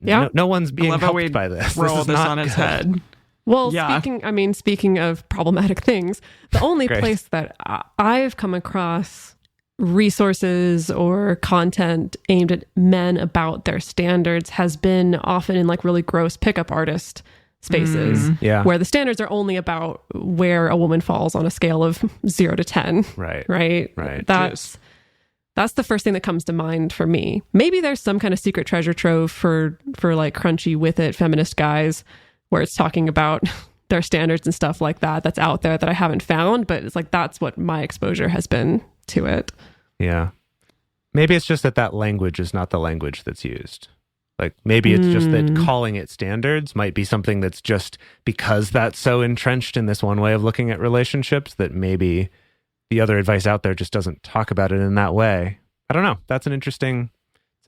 Yeah. No one's being helped by this. Roll this on its head. Well, speaking of problematic things, the only place that I've come across resources or content aimed at men about their standards has been often in like really gross pickup artist spaces where the standards are only about where a woman falls on a scale of 0 to 10. Right. That's the first thing that comes to mind for me. Maybe there's some kind of secret treasure trove for like crunchy with it feminist guys where it's talking about their standards and stuff like that that's out there that I haven't found, but it's like that's what my exposure has been to it. Yeah. Maybe it's just that language is not the language that's used. Like maybe it's just that calling it standards might be something that's just because that's so entrenched in this one way of looking at relationships that maybe the other advice out there just doesn't talk about it in that way. I don't know. That's an interesting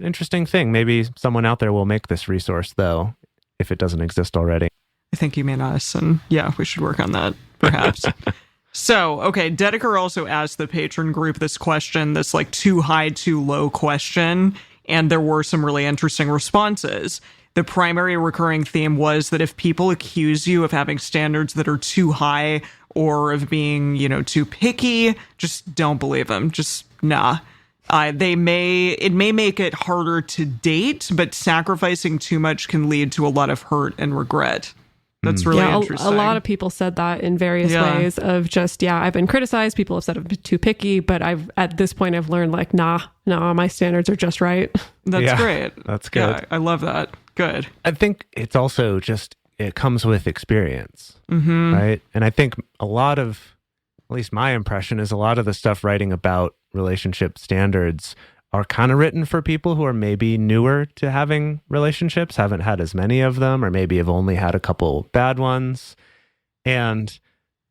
thing. Maybe someone out there will make this resource though, if it doesn't exist already. I think you mean us, and we should work on that perhaps. So, okay, Dedeker also asked the patron group this question, this like too high, too low question. And there were some really interesting responses. The primary recurring theme was that if people accuse you of having standards that are too high or of being, too picky, just don't believe them. Just nah. It may make it harder to date, but sacrificing too much can lead to a lot of hurt and regret. That's really interesting. A lot of people said that in various ways of just, I've been criticized. People have said I'm too picky, but at this point I've learned like, nah, my standards are just right. That's great. That's good. Yeah, I love that. Good. I think it's also just, it comes with experience, right? And I think a lot of, at least my impression is a lot of the stuff writing about relationship standards are kind of written for people who are maybe newer to having relationships, haven't had as many of them, or maybe have only had a couple bad ones. And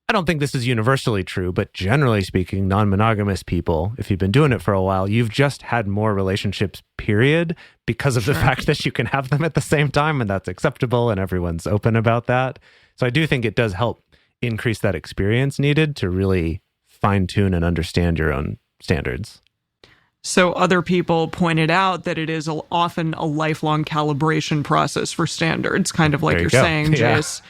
I don't think this is universally true, but generally speaking, non-monogamous people, if you've been doing it for a while, you've just had more relationships, period, because of the fact that you can have them at the same time, and that's acceptable, and everyone's open about that. So I do think it does help increase that experience needed to really fine-tune and understand your own standards. So other people pointed out that it is often a lifelong calibration process for standards, kind of like you're saying, Jace.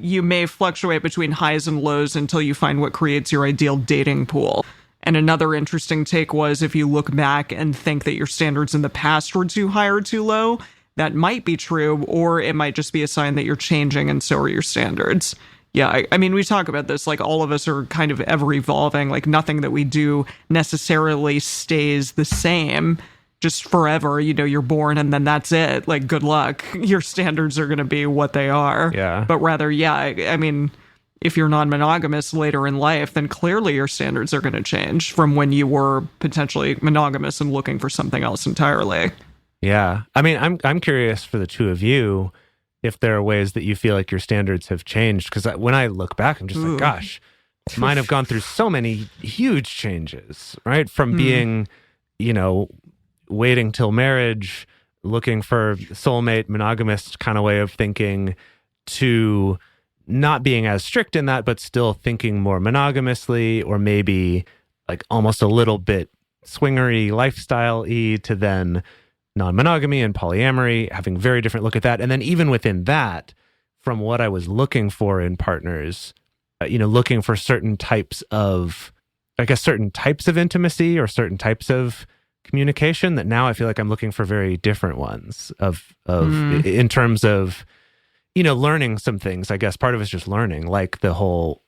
You may fluctuate between highs and lows until you find what creates your ideal dating pool. And another interesting take was if you look back and think that your standards in the past were too high or too low, that might be true, or it might just be a sign that you're changing and so are your standards. Yeah, I mean, we talk about this, like all of us are kind of ever evolving, like nothing that we do necessarily stays the same just forever. You know, you're born and then that's it. Like, good luck. Your standards are going to be what they are. Yeah. But rather, yeah, I mean, if you're non-monogamous later in life, then clearly your standards are going to change from when you were potentially monogamous and looking for something else entirely. Yeah. I mean, I'm curious for the two of you if there are ways that you feel like your standards have changed. Because when I look back, I'm just like, gosh, mine have gone through so many huge changes, right? From being, you know, waiting till marriage, looking for soulmate, monogamous kind of way of thinking, to not being as strict in that, but still thinking more monogamously, or maybe like almost a little bit swingery lifestyle-y, to then non-monogamy and polyamory, having very different look at that. And then even within that, from what I was looking for in partners, looking for certain types of, certain types of intimacy or certain types of communication, that now I feel like I'm looking for very different ones in terms of, learning some things. I guess part of it's just learning, like the whole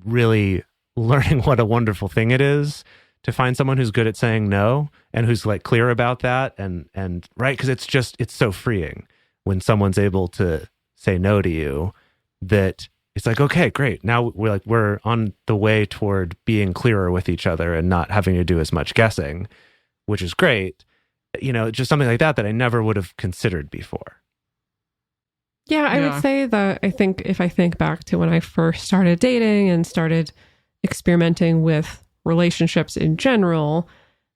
really learning what a wonderful thing it is to find someone who's good at saying no and who's like clear about that, and right, because it's so freeing when someone's able to say no to you, that it's like, okay, great, now we're on the way toward being clearer with each other and not having to do as much guessing, which is great. Just something like that I never would have considered before. Yeah, I would say that if I think back to when I first started dating and started experimenting with relationships in general,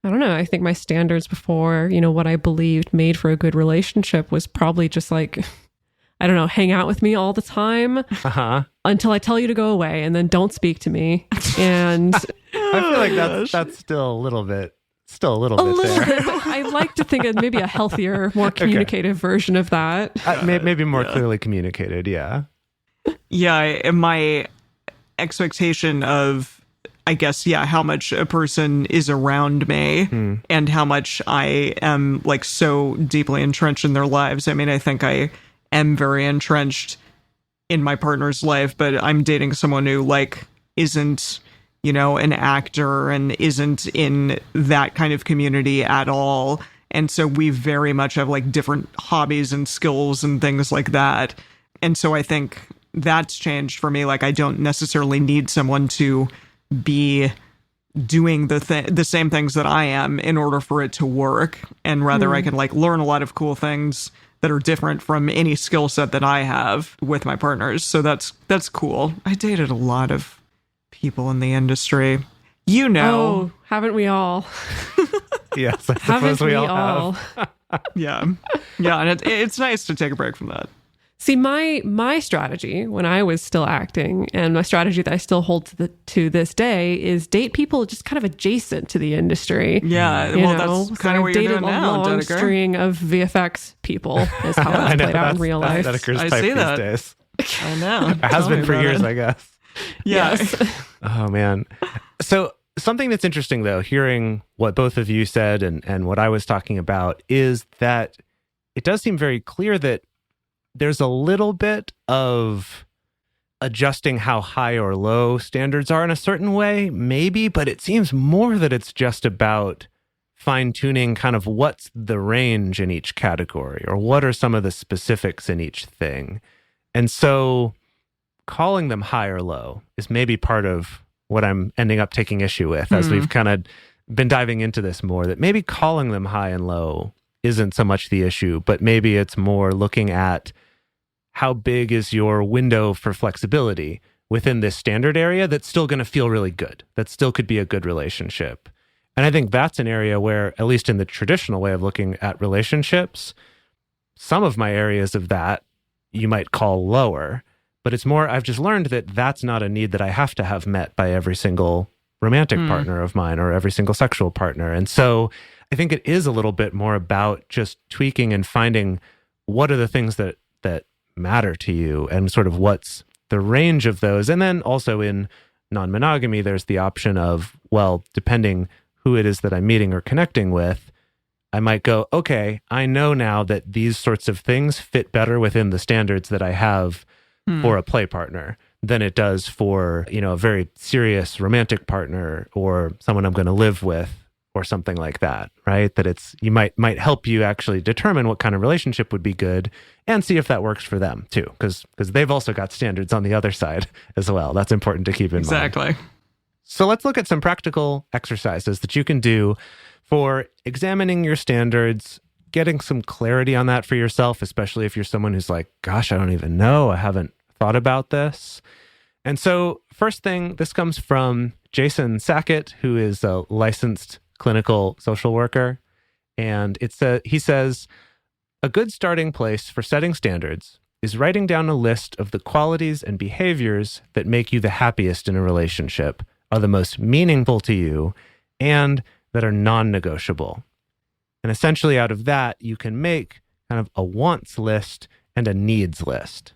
I don't know, I think my standards before, what I believed made for a good relationship was probably just like, I don't know, hang out with me all the time until I tell you to go away, and then don't speak to me. And I feel like that's still a little bit there. Bit, but I like to think of maybe a healthier, more communicative version of that. Maybe more clearly communicated, yeah. Yeah, my expectation of, I guess, how much a person is around me and how much I am like so deeply entrenched in their lives. I mean, I think I am very entrenched in my partner's life, but I'm dating someone who like isn't, an actor and isn't in that kind of community at all. And so we very much have like different hobbies and skills and things like that. And so I think that's changed for me. Like, I don't necessarily need someone to be doing the same things that I am in order for it to work. And rather I can like learn a lot of cool things that are different from any skill set that I have with my partners. So that's cool. I dated a lot of people in the industry. Oh, haven't we all? Yes, I suppose we all have. Yeah. And it's nice to take a break from that. See, my strategy when I was still acting, and my strategy that I still hold to this day, is date people just kind of adjacent to the industry. Yeah, that's kind of what you're doing now, I've dated a long string of VFX people, is how it's played out in real life. That occurs type these days. I know. It has been for years, I guess. Yeah. Yes. Oh, man. So something that's interesting, though, hearing what both of you said and what I was talking about, is that it does seem very clear that there's a little bit of adjusting how high or low standards are in a certain way, maybe, but it seems more that it's just about fine-tuning kind of what's the range in each category, or what are some of the specifics in each thing. And so calling them high or low is maybe part of what I'm ending up taking issue with as we've kind of been diving into this more, that maybe calling them high and low isn't so much the issue, but maybe it's more looking at how big is your window for flexibility within this standard area that's still going to feel really good, that still could be a good relationship. And I think that's an area where, at least in the traditional way of looking at relationships, some of my areas of that you might call lower. But it's more, I've just learned that that's not a need that I have to have met by every single romantic partner of mine or every single sexual partner. And so I think it is a little bit more about just tweaking and finding what are the things that matter to you and sort of what's the range of those. And then also in non-monogamy, there's the option of, well, depending who it is that I'm meeting or connecting with, I might go, okay, I know now that these sorts of things fit better within the standards that I have for a play partner, than it does for, a very serious romantic partner or someone I'm going to live with or something like that, right? That you might help you actually determine what kind of relationship would be good and see if that works for them too, because they've also got standards on the other side as well. That's important to keep in mind. Exactly. So let's look at some practical exercises that you can do for examining your standards, getting some clarity on that for yourself, especially if you're someone who's like, gosh, I don't even know. I haven't thought about this. And so first thing, this comes from Jason Sackett, who is a licensed clinical social worker. And he says, a good starting place for setting standards is writing down a list of the qualities and behaviors that make you the happiest in a relationship, are the most meaningful to you, and that are non-negotiable. And essentially out of that, you can make kind of a wants list and a needs list,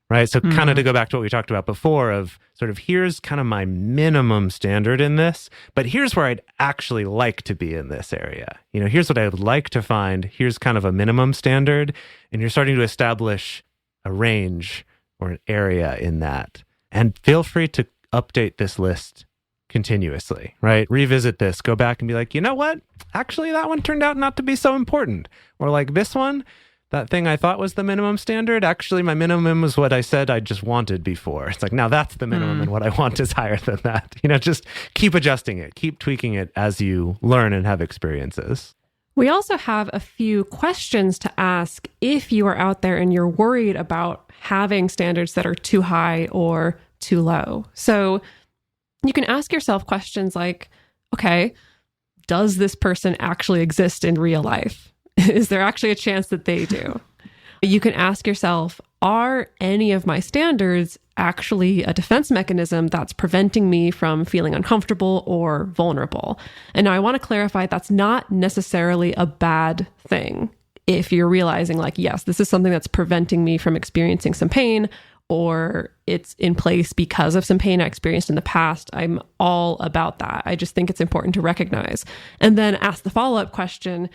right? So kind of to go back to what we talked about before of sort of here's kind of my minimum standard in this, but here's where I'd actually like to be in this area. Here's what I would like to find. Here's kind of a minimum standard. And you're starting to establish a range or an area in that. And feel free to update this list continuously, right? Revisit this, go back and be like, you know what? Actually, that one turned out not to be so important. Or like this one, that thing I thought was the minimum standard, actually my minimum was what I said I just wanted before. It's like, now that's the minimum and what I want is higher than that. Just keep adjusting it, keep tweaking it as you learn and have experiences. We also have a few questions to ask if you are out there and you're worried about having standards that are too high or too low. So you can ask yourself questions like, okay, does this person actually exist in real life? Is there actually a chance that they do? You can ask yourself, are any of my standards actually a defense mechanism that's preventing me from feeling uncomfortable or vulnerable? And now I want to clarify that's not necessarily a bad thing. If you're realizing like, yes, this is something that's preventing me from experiencing some pain, or it's in place because of some pain I experienced in the past, I'm all about that. I just think it's important to recognize. And then ask the follow-up question,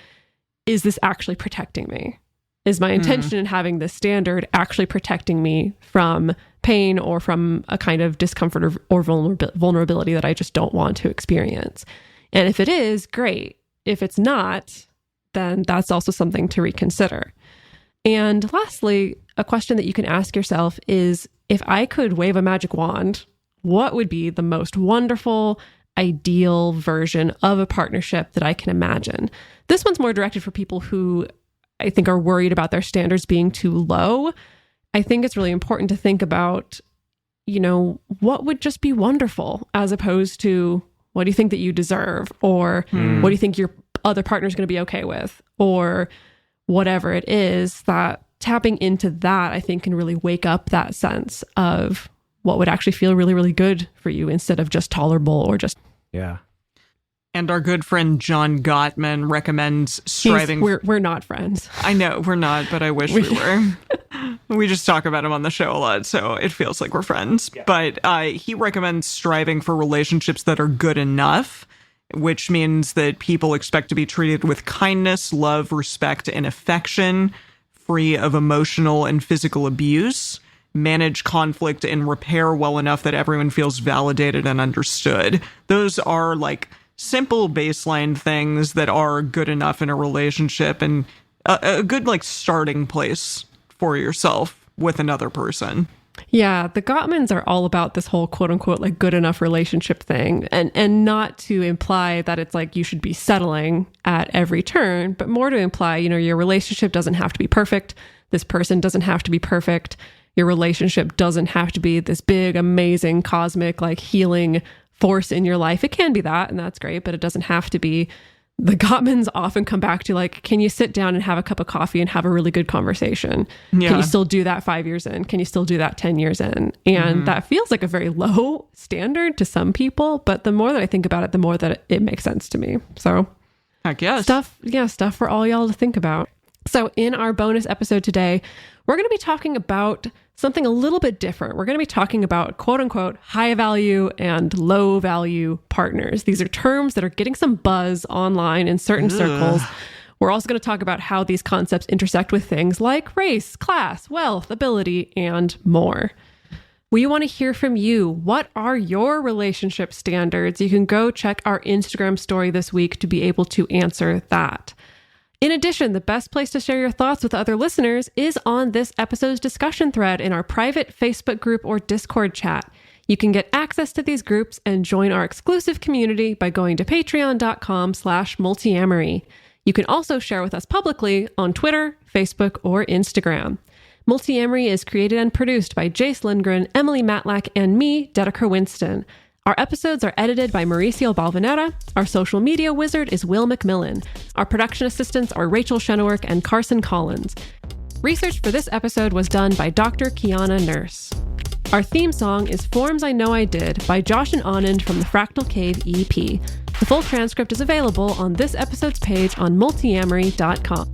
is this actually protecting me? Is my intention in having this standard actually protecting me from pain or from a kind of discomfort or vulnerability that I just don't want to experience? And if it is, great. If it's not, then that's also something to reconsider. And lastly, a question that you can ask yourself is, if I could wave a magic wand, what would be the most wonderful, ideal version of a partnership that I can imagine? This one's more directed for people who I think are worried about their standards being too low. I think it's really important to think about, what would just be wonderful as opposed to what do you think that you deserve, or what do you think your other partner is going to be okay with, or whatever it is. That tapping into that, I think, can really wake up that sense of what would actually feel really, really good for you instead of just tolerable or just... Yeah. And our good friend John Gottman recommends striving... We're not friends. I know, we're not, but I wish we were. We just talk about him on the show a lot, so it feels like we're friends. Yeah. But he recommends striving for relationships that are good enough, which means that people expect to be treated with kindness, love, respect, and affection, free of emotional and physical abuse, manage conflict and repair well enough that everyone feels validated and understood. Those are like simple baseline things that are good enough in a relationship and a good like starting place for yourself with another person. Yeah, the Gottmans are all about this whole quote unquote like good enough relationship thing, and not to imply that it's like you should be settling at every turn, but more to imply, your relationship doesn't have to be perfect. This person doesn't have to be perfect. Your relationship doesn't have to be this big, amazing, cosmic, like healing force in your life. It can be that, and that's great, but it doesn't have to be. The Gottmans often come back to like, can you sit down and have a cup of coffee and have a really good conversation? Yeah. Can you still do that 5 years in? Can you still do that 10 years in? And that feels like a very low standard to some people, but the more that I think about it, the more that it makes sense to me. So heck yes. Stuff for all y'all to think about. So in our bonus episode today, we're going to be talking about something a little bit different. We're going to be talking about quote unquote high value and low value partners. These are terms that are getting some buzz online in certain circles. We're also going to talk about how these concepts intersect with things like race, class, wealth, ability, and more. We want to hear from you. What are your relationship standards? You can go check our Instagram story this week to be able to answer that. In addition, the best place to share your thoughts with other listeners is on this episode's discussion thread in our private Facebook group or Discord chat. You can get access to these groups and join our exclusive community by going to patreon.com/multiamory. You can also share with us publicly on Twitter, Facebook, or Instagram. Multiamory is created and produced by Jace Lindgren, Emily Matlack, and me, Dedeker Winston. Our episodes are edited by Mauricio Balvanera. Our social media wizard is Will McMillan. Our production assistants are Rachel Shenowork and Carson Collins. Research for this episode was done by Dr. Kiana Nurse. Our theme song is Forms I Know I Did by Josh and Anand from the Fractal Cave EP. The full transcript is available on this episode's page on multiamory.com.